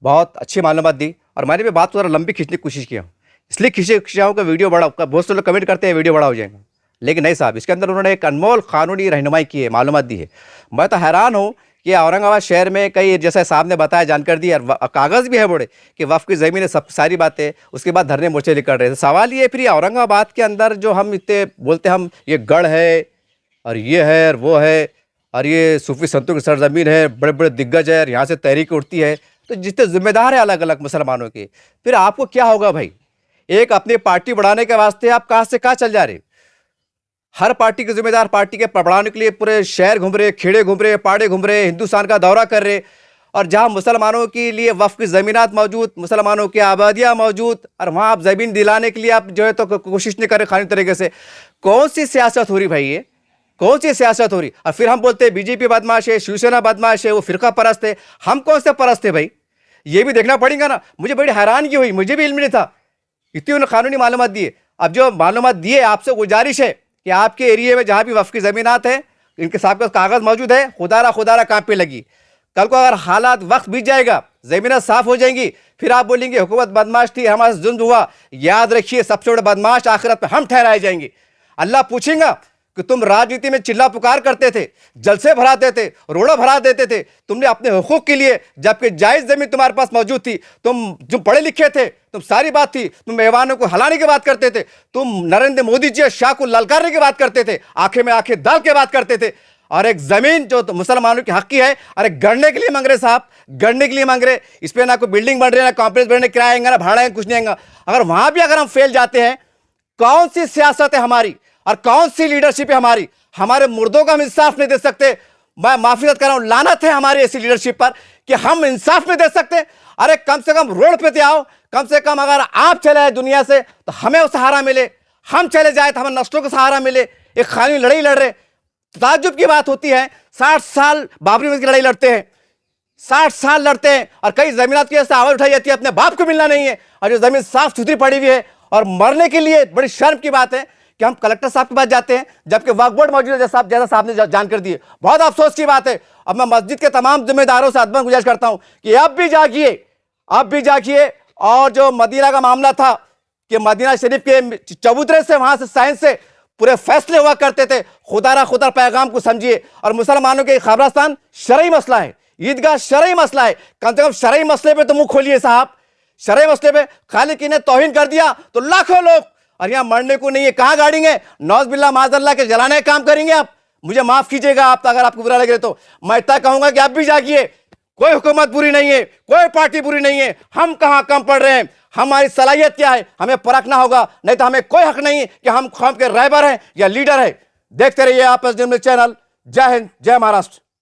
बहुत अच्छी मालूमात दी, और मैंने भी बात थोड़ा लंबी खींचने की कोशिश किया, इसलिए खिंचाऊँ का वीडियो बड़ा, बहुत से लोग कमेंट करते हैं वीडियो बड़ा हो जाएगा, लेकिन नहीं साहब, इसके अंदर उन्होंने एक अनमोल कानूनी रहनुमाई की है, मालूमात दी है। मैं तो हैरान हूँ कि औरंगाबाद शहर में कई, जैसे साहब ने बताया, जानकारी दी, और कागज़ भी है बड़े कि वफ़ की ज़मीन है, सब सारी बातें, उसके बाद धरने मोर्चे निकल रहे थे। सवाल ये फिर औरंगाबाद के अंदर जो हम इतने बोलते हम ये गढ़ है और ये है और वो है और ये सूफी संतों की सरजमीन है, बड़े बड़े दिग्गज है, और यहाँ से तहरीक उठती है, तो जितने जिम्मेदार हैं अलग अलग मुसलमानों के, फिर आपको क्या होगा भाई? एक अपनी पार्टी बढ़ाने के वास्ते आप कहाँ से कहाँ चल जा रहे? हर पार्टी के जिम्मेदार पार्टी के बढ़ाने के लिए पूरे शहर घूम रहे, खेड़े घूम रहे, पहाड़े घूम रहे, हिंदुस्तान का दौरा कर रहे, और जहाँ मुसलमानों के लिए वफ़ की ज़मीनात मौजूद, मुसलमानों की आबादियाँ मौजूद, और वहाँ आप ज़मीन दिलाने के लिए आप जो है तो कोशिश नहीं कर रहे खानी तरीके से। कौन सी सियासत हो रही भाई? ये कौन सी सियासत हो रही? और फिर हम बोलते हैं बीजेपी बदमाश है, शिवसेना बदमाश है, वो फ़िरका परस्त है। हम कौन से परस्त है भाई? ये भी देखना पड़ेगा ना। मुझे बड़ी हैरानगी हुई, मुझे भी इल्म नहीं था, इतनी उन्होंने कानूनी मालूमात दी है। अब जो मालूमात दी है, आपसे गुजारिश है कि आपके एरिया में जहाँ भी वक्फ की ज़मीनात है, इनके साथ कागज़ मौजूद है, खुदारा काम पे लगी। कल को अगर हालात वक्त बीत जाएगा, ज़मीनें साफ़ हो जाएंगी, फिर आप बोलेंगे हुकूमत बदमाश थी, हमारे साथ जुल्म हुआ। याद रखिए, सबसे बड़े बदमाश आखिरत में हम ठहराए जाएंगे। अल्लाह पूछेगा कि तुम राजनीति में चिल्ला पुकार करते थे, जलसे भराते थे, रोड़ा भरा देते थे, तुमने अपने हुकूक के लिए, जबकि जायज़ ज़मीन तुम्हारे पास मौजूद थी, तुम जो पढ़े लिखे थे, तुम सारी बात थी, तुम मेहमानों को हलाने की बात करते थे, तुम नरेंद्र मोदी जी शाह को ललकारने की बात करते थे, आंखें में आंखें डाल के बात करते थे। और एक ज़मीन जो तो मुसलमानों की हक की है, अरे गढ़ने के लिए मांग रहे साहब, गढ़ने के लिए मांग रहे। इस पर ना कोई बिल्डिंग बन रही है, ना कॉम्प्लेक्स बन रहे, किराया आएंगे ना भाड़ा आएंगे, कुछ नहीं आएगा। अगर वहां भी अगर हम फेल जाते हैं, कौन सी सियासत है हमारी और कौन सी लीडरशिप है हमारी? हमारे मुर्दों का हम इंसाफ नहीं दे सकते। मैं माफियत कर रहा हूं, लानत है हमारी ऐसी लीडरशिप पर कि हम इंसाफ नहीं दे सकते। अरे कम से कम रोड पे आओ, कम से कम अगर आप चले आए दुनिया से तो हमें वो सहारा मिले, हम चले जाए तो हमें नस्लों को सहारा मिले। एक खाली लड़ाई लड़ रहे, ताज्जुब की बात होती है, 60 साल बाबरी मस्जिद की लड़ाई लड़ते हैं, 60 साल लड़ते हैं और कई जमीनात की ऐसे आवाज उठाई जाती है, अपने बाप को मिलना नहीं है, और जो जमीन साफ सुथरी पड़ी हुई है। और मरने के लिए बड़ी शर्म की बात है कि हम कलेक्टर साहब के पास जाते हैं, जबकि वक्फ बोर्ड मौजूद है, जैसा साहब ने जानकारी दी है। बहुत अफसोस की बात है। अब मैं मस्जिद के तमाम जिम्मेदारों से अदब गुजारिश करता हूं कि अब भी जागिए। और जो मदीना का मामला था कि मदीना शरीफ के चबूतरे से, वहां से साइंस से पूरे फैसले हुआ करते थे, खुदा पैगाम को समझिए। और मुसलमानों के कब्रिस्तान शरई मसला है, ईदगाह शरई मसला है, कम से कम शरई मसले पे तो मुंह खोलिए साहब। शरई मसले पे खालिक ने तौहीन कर दिया तो लाखों लोग, और यहाँ मरने को नहीं है, कहाँ गाड़ेंगे? नौज बिल्ला माज़अल्लाह के जलाने का काम करेंगे आप। मुझे माफ कीजिएगा आप, अगर आपको बुरा लगे तो मैं इतना कहूंगा कि आप भी जागिए। कोई हुकूमत बुरी नहीं है, कोई पार्टी बुरी नहीं है, हम कहाँ कम पड़ रहे हैं, हमारी सलाहियत क्या है, हमें परखना होगा। नहीं तो हमें कोई हक नहीं कि हम कौम के रहबर हैं या लीडर हैं। देखते रहिए आप चैनल। जय हिंद, जय महाराष्ट्र।